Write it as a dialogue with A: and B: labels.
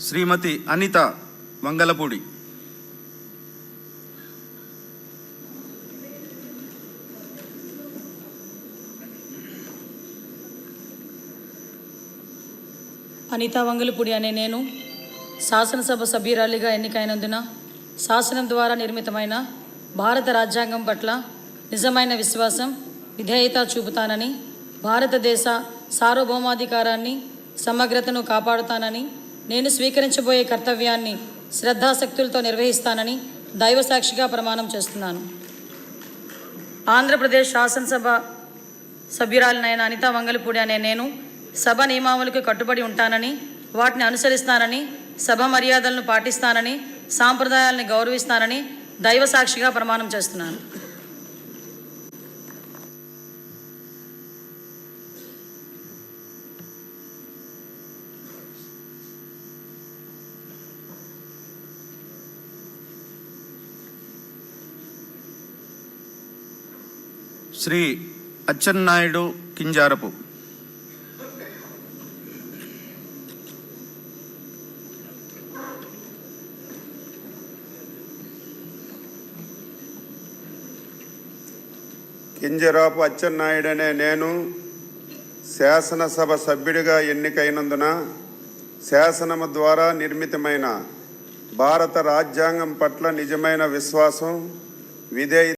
A: శ్రీమతి అనిత వంగలపూడి,
B: అనితా వంగలపూడి అనే నేను శాసనసభ సభ్యురాలిగా ఎన్నికైనందున శాసనం ద్వారా నిర్మితమైన భారత రాజ్యాంగం పట్ల నిజమైన విశ్వాసం, విధేయత చూపుతానని, భారతదేశ సార్వభౌమాధికారాన్ని, సమగ్రతను కాపాడుతానని, నేను స్వీకరించబోయే కర్తవ్యాన్ని శ్రద్ధాశక్తులతో నిర్వహిస్తానని దైవసాక్షిగా ప్రమాణం చేస్తున్నాను. ఆంధ్రప్రదేశ్ శాసనసభ సభ్యురాలినైన అనితా వంగలపూడి అనే నేను సభ నియమావళికి కట్టుబడి ఉంటానని, వాటిని అనుసరిస్తానని, సభ మర్యాదలను పాటిస్తానని, సాంప్రదాయాలను గౌరవిస్తానని దైవసాక్షిగా ప్రమాణం చేస్తున్నాను.
A: శ్రీ అచ్చెన్నాయుడు కింజారపు,
C: కింజరాపు అచ్చెన్నాయుడనే నేను శాసనసభ సభ్యుడిగా ఎన్నికైనందున శాసనము ద్వారా నిర్మితమైన భారత రాజ్యాంగం పట్ల నిజమైన విశ్వాసం, విధేయత